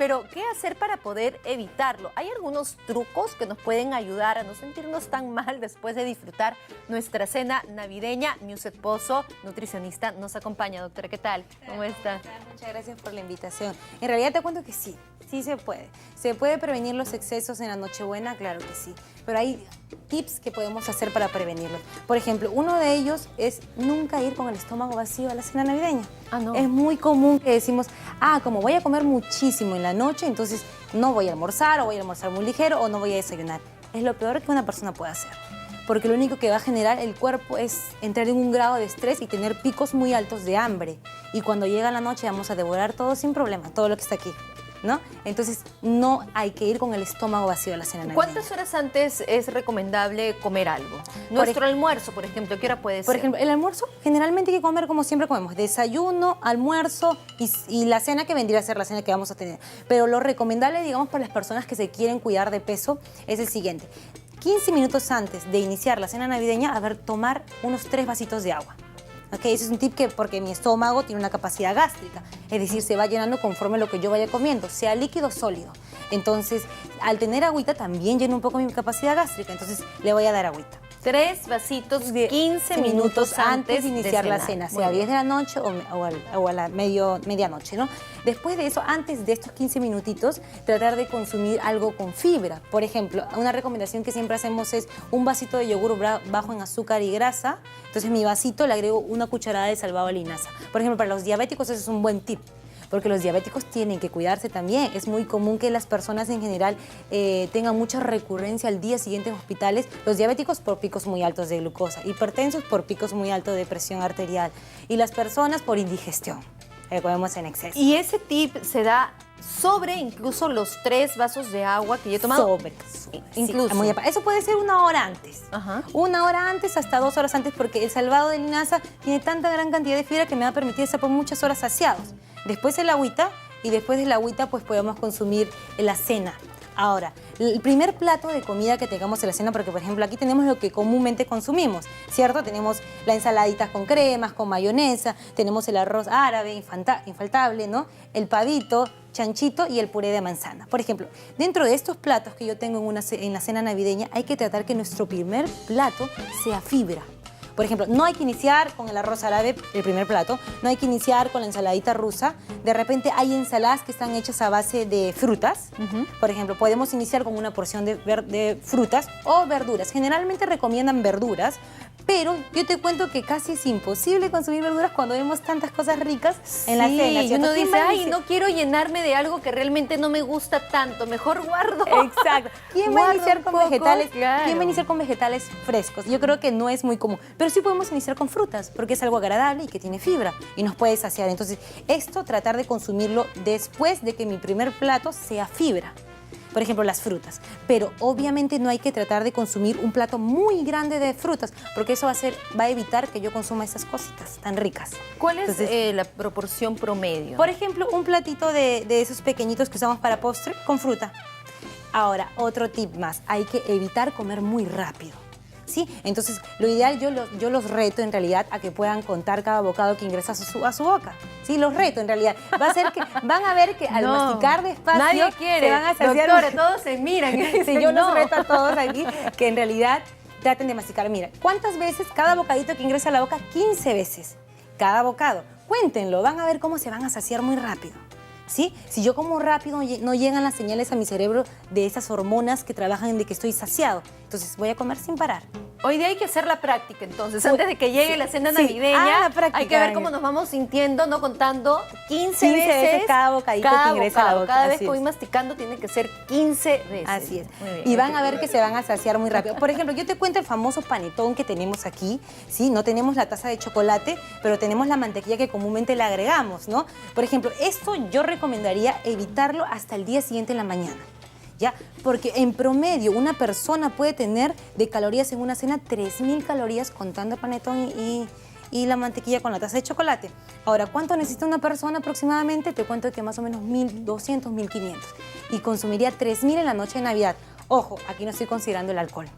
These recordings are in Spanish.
Pero, ¿qué hacer para poder evitarlo? ¿Hay algunos trucos que nos pueden ayudar a no sentirnos tan mal después de disfrutar nuestra cena navideña? Newset Pozo, nutricionista, nos acompaña. Doctora, ¿qué tal? ¿Cómo está? Muchas gracias por la invitación. En realidad te cuento que sí, sí se puede. ¿Se puede prevenir los excesos en la Nochebuena? Claro que sí. Pero hay tips que podemos hacer para prevenirlo. Por ejemplo, uno de ellos es nunca ir con el estómago vacío a la cena navideña. Ah, no. Es muy común que decimos, como voy a comer muchísimo en la noche, entonces no voy a almorzar, o voy a almorzar muy ligero, o no voy a desayunar. Es lo peor que una persona puede hacer. Porque lo único que va a generar el cuerpo es entrar en un grado de estrés y tener picos muy altos de hambre. Y cuando llega la noche vamos a devorar todo sin problema, todo lo que está aquí, ¿no? Entonces no hay que ir con el estómago vacío a la cena navideña. ¿Cuántas horas antes es recomendable comer algo? Nuestro almuerzo, por ejemplo, ¿qué hora puede ser? Por ejemplo, el almuerzo generalmente hay que comer como siempre comemos, desayuno, almuerzo y la cena que vendría a ser la cena que vamos a tener. Pero lo recomendable, digamos, para las personas que se quieren cuidar de peso es el siguiente. 15 minutos antes de iniciar la cena navideña, tomar unos 3 vasitos de agua. ¿Okay? Ese es un tip porque mi estómago tiene una capacidad gástrica, es decir, se va llenando conforme lo que yo vaya comiendo, sea líquido o sólido. Entonces, al tener agüita también lleno un poco mi capacidad gástrica, entonces le voy a dar agüita. 3 vasitos, 15 minutos antes de iniciar la cena, sea 10 de la noche o a la medianoche, ¿no? Después de eso, antes de estos 15 minutitos, tratar de consumir algo con fibra. Por ejemplo, una recomendación que siempre hacemos es un vasito de yogur bajo en azúcar y grasa. Entonces, mi vasito le agrego una cucharada de salvado de linaza. Por ejemplo, para los diabéticos ese es un buen tip, porque los diabéticos tienen que cuidarse también. Es muy común que las personas en general tengan mucha recurrencia al día siguiente en hospitales. Los diabéticos por picos muy altos de glucosa, hipertensos por picos muy altos de presión arterial y las personas por indigestión, que comemos en exceso. Y ese tip se da sobre incluso los 3 vasos de agua que yo he tomado. Sobre. Incluso. Sí, eso puede ser 1 hora antes. Ajá. 1 hora antes hasta 2 horas antes, porque el salvado de linaza tiene tanta gran cantidad de fibra que me va a permitir estar por muchas horas saciados. Después el agüita, y después de la agüita pues podemos consumir la cena. Ahora, el primer plato de comida que tengamos en la cena, porque por ejemplo aquí tenemos lo que comúnmente consumimos, ¿cierto? Tenemos la ensaladita con cremas, con mayonesa, tenemos el arroz árabe, infaltable, ¿no? El pavito, chanchito y el puré de manzana. Por ejemplo, dentro de estos platos que yo tengo en la cena navideña, hay que tratar que nuestro primer plato sea fibra. Por ejemplo, no hay que iniciar con el arroz árabe, el primer plato, no hay que iniciar con la ensaladita rusa. De repente hay ensaladas que están hechas a base de frutas. Por ejemplo, podemos iniciar con una porción de frutas o verduras. Generalmente recomiendan verduras, pero yo te cuento que casi es imposible consumir verduras cuando vemos tantas cosas ricas en la cena. Y uno dice, no quiero llenarme de algo que realmente no me gusta tanto, mejor guardo. Exacto. ¿Quién va a iniciar con vegetales? Claro. ¿Quién va a iniciar con vegetales frescos? Yo creo que no es muy común. Pero sí podemos iniciar con frutas, porque es algo agradable y que tiene fibra y nos puede saciar. Entonces, esto tratar de consumirlo después de que mi primer plato sea fibra. Por ejemplo, las frutas. Pero obviamente no hay que tratar de consumir un plato muy grande de frutas, porque eso va a evitar que yo consuma esas cositas tan ricas. ¿Cuál es la proporción promedio? Por ejemplo, un platito de esos pequeñitos que usamos para postre con fruta. Ahora, otro tip más. Hay que evitar comer muy rápido. ¿Sí? Entonces, lo ideal, yo los reto en realidad a que puedan contar cada bocado que ingresa a su boca. Sí, los reto en realidad. Van a ver que al masticar despacio nadie quiere. Se van a saciar. Doctora, todos se miran. Sí, yo los reto a todos aquí que en realidad traten de masticar. Mira, ¿cuántas veces cada bocadito que ingresa a la boca? 15 veces cada bocado. Cuéntenlo, van a ver cómo se van a saciar muy rápido. ¿Sí? Si yo como rápido, no llegan las señales a mi cerebro de esas hormonas que trabajan de que estoy saciado. Entonces voy a comer sin parar. Hoy día hay que hacer la práctica, entonces, antes de que llegue la cena navideña, hay que ver cómo nos vamos sintiendo, no contando 15 veces cada bocadito que ingresa a la boca. Cada vez que voy masticando tiene que ser 15 veces. Así es. Y van a ver que se van a saciar muy rápido. Por ejemplo, yo te cuento el famoso panetón que tenemos aquí, ¿sí? No tenemos la taza de chocolate, pero tenemos la mantequilla que comúnmente le agregamos, ¿no? Por ejemplo, esto yo recomendaría evitarlo hasta el día siguiente en la mañana. ¿Ya? Porque en promedio una persona puede tener de calorías en una cena 3.000 calorías contando el panetón y la mantequilla con la taza de chocolate. Ahora, ¿cuánto necesita una persona aproximadamente? Te cuento que más o menos 1.200, 1.500. Y consumiría 3.000 en la noche de Navidad. Ojo, aquí no estoy considerando el alcohol.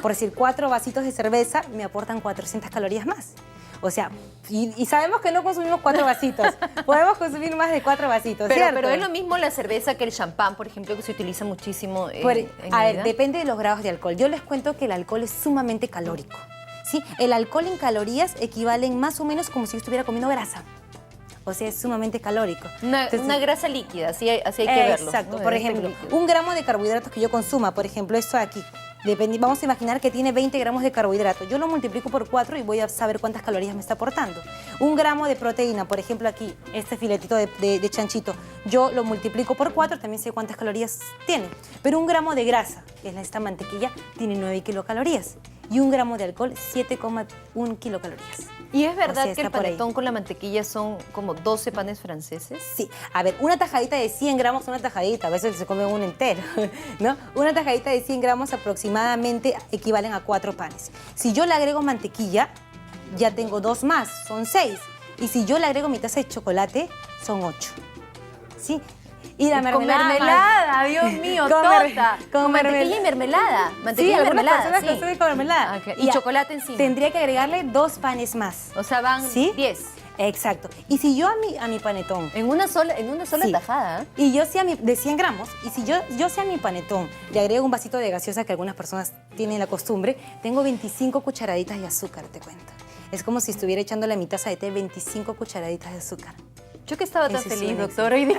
Por decir, 4 vasitos de cerveza me aportan 400 calorías más. O sea, y sabemos que no consumimos 4 vasitos. Podemos consumir más de 4 vasitos, ¿cierto? Pero es lo mismo la cerveza que el champán, por ejemplo, que se utiliza muchísimo en A Navidad. ver, depende de los grados de alcohol. Yo les cuento que el alcohol es sumamente calórico. ¿Sí? El alcohol en calorías equivalen más o menos como si yo estuviera comiendo grasa. O sea, es sumamente calórico. Una grasa líquida, así hay que verlo. Exacto. ¿no? Por Este ejemplo, líquido. 1 gramo de carbohidratos que yo consuma, por ejemplo, esto de aquí. Vamos a imaginar que tiene 20 gramos de carbohidrato. Yo lo multiplico por 4 y voy a saber cuántas calorías me está aportando. 1 gramo de proteína, por ejemplo, aquí, este filetito de chanchito, yo lo multiplico por 4, también sé cuántas calorías tiene. Pero 1 gramo de grasa, que es esta mantequilla, tiene 9 kilocalorías. Y 1 gramo de alcohol, 7,1 kilocalorías. ¿Y es verdad O sea, que el está por ahí. panetón con la mantequilla son como 12 panes franceses? Sí, a ver, una tajadita de 100 gramos, una tajadita, a veces se come uno entero, ¿no? Una tajadita de 100 gramos aproximadamente equivalen a 4 panes. Si yo le agrego mantequilla, ya tengo 2 más, son 6. Y si yo le agrego mi taza de chocolate, son 8. ¿Sí? Y la Con mermelada. mermelada, Dios mío, tota. Con mantequilla y mermelada. Sí, Mantequilla y algunas mermelada, personas sí. consumen con mermelada. Ah, claro. Y chocolate encima. Tendría que agregarle 2 panes más. O sea, van ¿Sí? 10. Exacto. Y si yo a mi panetón En una sola Sí. tajada. ¿Eh? y yo sea de 100 gramos, y si yo sea mi panetón, le agrego un vasito de gaseosa que algunas personas tienen la costumbre, tengo 25 cucharaditas de azúcar, te cuento. Es como si estuviera echándole a mi taza de té 25 cucharaditas de azúcar. Yo que estaba tan Ese es feliz, un doctora, hoy día.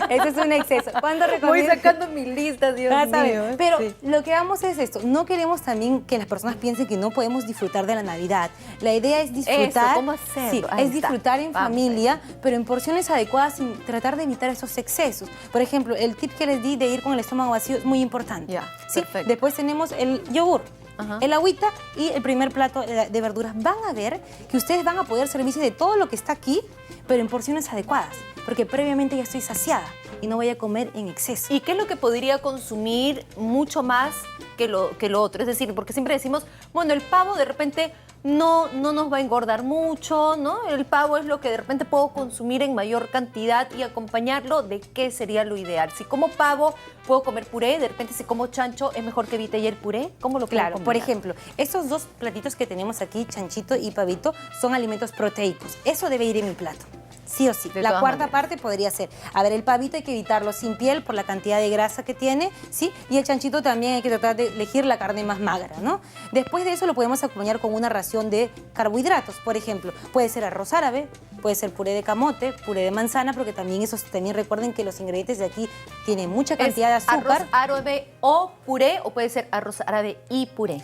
Ese es un exceso. ¿Cuándo Voy recomiendo? sacando mi lista, Dios Ah, ¿sabes? mío. Pero Sí. lo que vamos es esto. No queremos también que las personas piensen que no podemos disfrutar de la Navidad. La idea es disfrutar. Eso, ¿cómo hacerlo? Sí, Ahí es está. disfrutar en Vamos familia, pero en porciones adecuadas sin tratar de evitar esos excesos. Por ejemplo, el tip que les di de ir con el estómago vacío es muy importante. Ya, ¿Sí? perfecto. Después tenemos el yogur. Ajá. El agüita y el primer plato de verduras. Van a ver que ustedes van a poder servirse de todo lo que está aquí, pero en porciones adecuadas, porque previamente ya estoy saciada y no voy a comer en exceso. ¿Y qué es lo que podría consumir mucho más que lo otro? Es decir, porque siempre decimos, bueno, el pavo de repente no nos va a engordar mucho, ¿no? El pavo es lo que de repente puedo consumir en mayor cantidad y acompañarlo, ¿de qué sería lo ideal? Si como pavo, puedo comer puré, de repente si como chancho, ¿es mejor que evite ya el puré? ¿Cómo lo puedo Claro, por combinar? ejemplo, estos 2 platitos que tenemos aquí, chanchito y pavito, son alimentos proteicos. Eso debe ir en mi plato. Sí o sí. De La todas cuarta maneras. parte podría ser, a ver, el pavito hay que evitarlo sin piel por la cantidad de grasa que tiene, ¿sí? Y el chanchito también hay que tratar de elegir la carne más magra, ¿no? Después de eso lo podemos acompañar con una ración de carbohidratos, por ejemplo. Puede ser arroz árabe, puede ser puré de camote, puré de manzana, porque también también recuerden que los ingredientes de aquí tienen mucha cantidad de azúcar. ¿Arroz árabe o puré o puede ser arroz árabe y puré?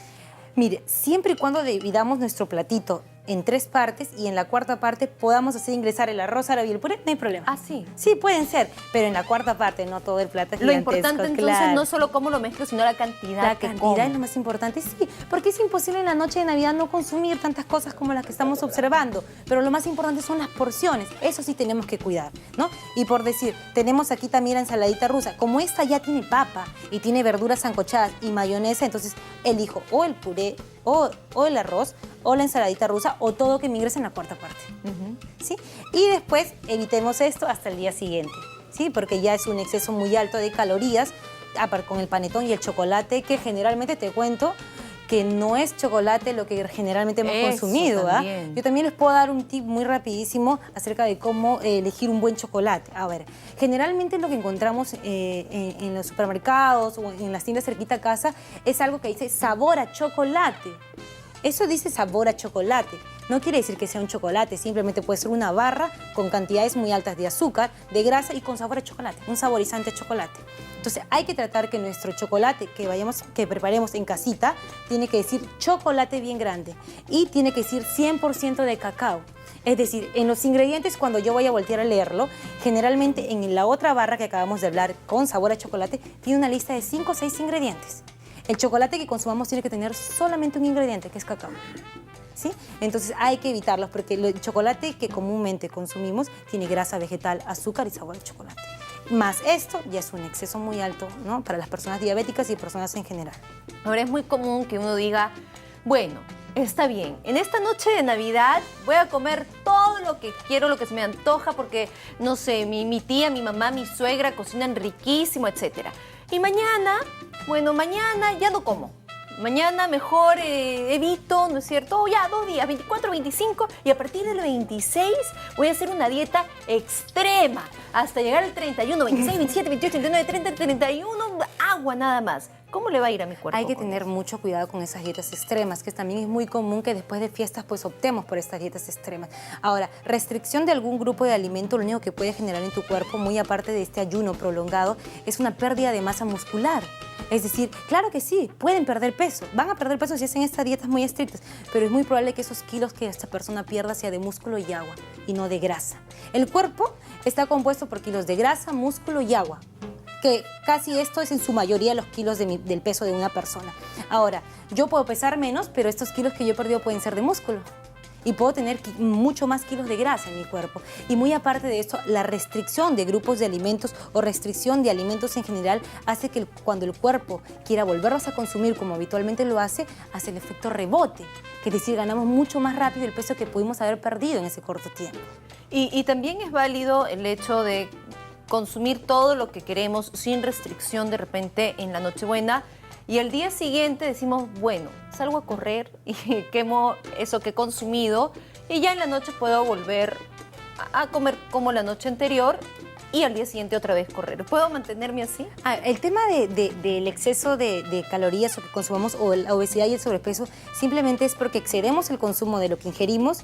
Mire, siempre y cuando dividamos nuestro platito en 3 partes y en la cuarta parte podamos hacer ingresar el arroz árabe y el puré, no hay problema. Ah, sí. Sí, pueden ser, pero en la cuarta parte, no todo el plato es Lo gigantesco, importante entonces claro. no es solo cómo lo mezclo, sino la cantidad La que cantidad como. es lo más importante, sí, porque es imposible en la noche de Navidad no consumir tantas cosas como las que estamos observando, pero lo más importante son las porciones, eso sí tenemos que cuidar, ¿no? Y por decir, tenemos aquí también la ensaladita rusa, como esta ya tiene papa y tiene verduras sancochadas y mayonesa, entonces elijo o el puré o el arroz o la ensaladita rusa o todo que me ingrese en la cuarta parte, ¿sí? Y después evitemos esto hasta el día siguiente, ¿sí? Porque ya es un exceso muy alto de calorías, aparte con el panetón y el chocolate, que generalmente te cuento que no es chocolate lo que generalmente hemos Eso consumido. ¿Ah? también. Yo también les puedo dar un tip muy rapidísimo acerca de cómo elegir un buen chocolate. A ver, generalmente lo que encontramos en los supermercados o en las tiendas cerquita a casa es algo que dice sabor a chocolate. Eso dice sabor a chocolate. No quiere decir que sea un chocolate, simplemente puede ser una barra con cantidades muy altas de azúcar, de grasa y con sabor a chocolate, un saborizante a chocolate. Entonces hay que tratar que nuestro chocolate que preparemos en casita tiene que decir chocolate bien grande y tiene que decir 100% de cacao. Es decir, en los ingredientes, cuando yo voy a voltear a leerlo, generalmente en la otra barra que acabamos de hablar con sabor a chocolate, tiene una lista de 5 o 6 ingredientes. El chocolate que consumamos tiene que tener solamente un ingrediente, que es cacao. ¿Sí? Entonces hay que evitarlos porque el chocolate que comúnmente consumimos tiene grasa vegetal, azúcar y sabor a chocolate. Más esto ya es un exceso muy alto, ¿no? Para las personas diabéticas y personas en general. Ahora es muy común que uno diga, bueno, está bien, en esta noche de Navidad voy a comer todo lo que quiero, lo que se me antoja, porque, no sé, mi tía, mi mamá, mi suegra cocinan riquísimo, etc. Y mañana, bueno, mañana ya no como. mañana mejor evito, ¿no es cierto? Ya 2 días, 24, 25, y a partir del 26 voy a hacer una dieta extrema hasta llegar al 31, 26, 27, 28, 29, 30, 31, agua nada más. ¿Cómo le va a ir a mi cuerpo? Hay que tener mucho cuidado con esas dietas extremas, que también es muy común que después de fiestas pues optemos por estas dietas extremas. Ahora, restricción de algún grupo de alimento, lo único que puede generar en tu cuerpo, muy aparte de este ayuno prolongado, es una pérdida de masa muscular. Es decir, claro que sí, pueden perder peso, van a perder peso si hacen estas dietas muy estrictas, pero es muy probable que esos kilos que esta persona pierda sea de músculo y agua, y no de grasa. El cuerpo está compuesto por kilos de grasa, músculo y agua, que casi esto es en su mayoría los kilos del peso de una persona. Ahora, yo puedo pesar menos, pero estos kilos que yo he perdido pueden ser de músculo. Y puedo tener mucho más kilos de grasa en mi cuerpo. Y muy aparte de esto, la restricción de grupos de alimentos o restricción de alimentos en general hace que cuando el cuerpo quiera volverlos a consumir como habitualmente lo hace el efecto rebote. Que es decir, ganamos mucho más rápido el peso que pudimos haber perdido en ese corto tiempo. Y también es válido el hecho de consumir todo lo que queremos sin restricción de repente en la Nochebuena y al día siguiente decimos, bueno, salgo a correr y quemo eso que he consumido y ya en la noche puedo volver a comer como la noche anterior y al día siguiente otra vez correr. ¿Puedo mantenerme así? El tema del exceso de calorías o que consumamos o la obesidad y el sobrepeso simplemente es porque excedemos el consumo de lo que ingerimos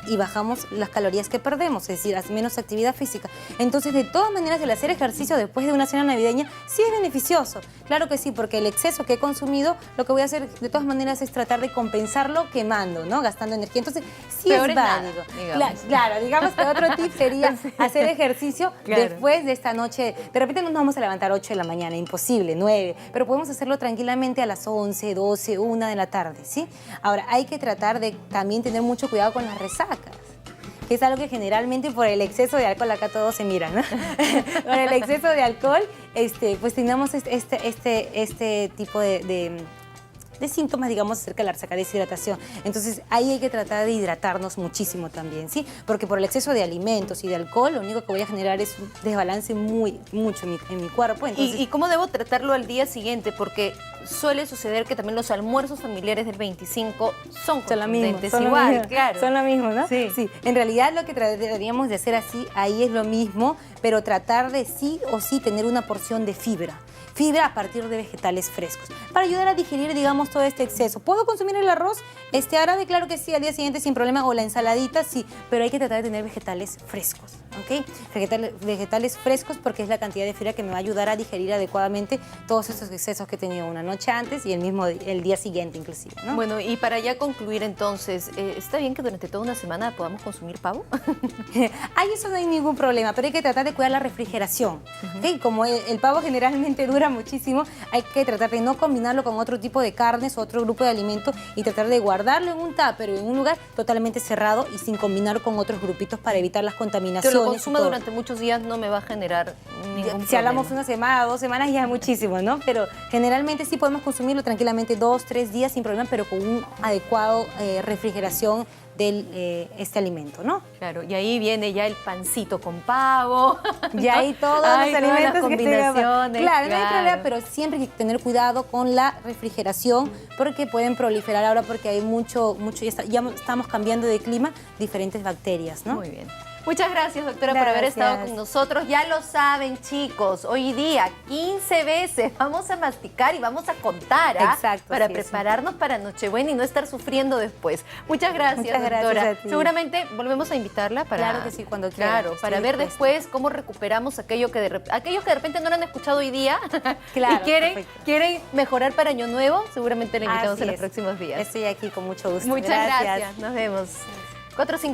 y bajamos las calorías que perdemos, es decir, hace menos actividad física. Entonces, de todas maneras, el hacer ejercicio después de una cena navideña sí es beneficioso. Claro que sí, porque el exceso que he consumido, lo que voy a hacer de todas maneras es tratar de compensarlo quemando, ¿no? Gastando energía. Entonces, sí peor es válido. Nada, claro, digamos que otro tip sería hacer ejercicio después de esta noche. De repente no nos vamos a levantar 8 de la mañana, imposible, 9, pero podemos hacerlo tranquilamente a las 11, 12, 1 de la tarde, ¿sí? Ahora, hay que tratar de también tener mucho cuidado con las resacas, que es algo que generalmente por el exceso de alcohol, acá todos se miran, ¿no? Por el exceso de alcohol, pues tenemos este tipo de síntomas, digamos, acerca de la resaca, deshidratación. Entonces, ahí hay que tratar de hidratarnos muchísimo también, ¿sí? Porque por el exceso de alimentos y de alcohol, lo único que voy a generar es un desbalance mucho en mi cuerpo. Entonces, ¿Y cómo debo tratarlo al día siguiente? Porque suele suceder que también los almuerzos familiares del 25 son contundentes igual, claro. Son lo mismo, ¿no? Sí. Sí. En realidad lo que trataríamos de hacer así, ahí es lo mismo, pero tratar de sí o sí tener una porción de fibra. Fibra a partir de vegetales frescos, para ayudar a digerir, digamos, todo este exceso. ¿Puedo consumir el arroz árabe? Claro que sí, al día siguiente sin problema, o la ensaladita, sí, pero hay que tratar de tener vegetales frescos, ¿ok? Vegetales frescos porque es la cantidad de fibra que me va a ayudar a digerir adecuadamente todos esos excesos que he tenido una noche antes y el día siguiente inclusive, ¿no? Bueno, y para ya concluir entonces, ¿está bien que durante toda una semana podamos consumir pavo? Ahí eso no hay ningún problema, pero hay que tratar de cuidar la refrigeración, ¿ok? Como el pavo generalmente dura muchísimo, hay que tratar de no combinarlo con otro tipo de carnes o otro grupo de alimentos y tratar de guardarlo en un tupper o en un lugar totalmente cerrado y sin combinar con otros grupitos para evitar las contaminaciones. Que lo consuma durante muchos días no me va a generar ningún problema. Si hablamos una semana, 2 semanas ya es muchísimo, ¿no? Pero generalmente sí podemos consumirlo tranquilamente 2, 3 días sin problema, pero con un adecuado refrigeración de este alimento, ¿no? Claro, y ahí viene ya el pancito con pavo. Y ahí todos los alimentos las combinaciones. Claro, no hay problema, pero siempre hay que tener cuidado con la refrigeración porque pueden proliferar ahora porque hay ya estamos cambiando de clima, diferentes bacterias, ¿no? Muy bien. Muchas gracias, doctora, por haber estado con nosotros. Ya lo saben, chicos, hoy día 15 veces vamos a masticar y vamos a contar, Exacto, para sí, prepararnos para Nochebuena y no estar sufriendo después. Muchas gracias, doctora. Gracias a ti. Seguramente volvemos a invitarla para... Claro que sí, cuando quiera. Claro, para ver después cómo recuperamos aquellos que de repente no lo han escuchado hoy día claro, y quieren mejorar para Año Nuevo. Seguramente la invitamos en los próximos días. Estoy aquí con mucho gusto. Muchas gracias. Nos vemos. 4:50.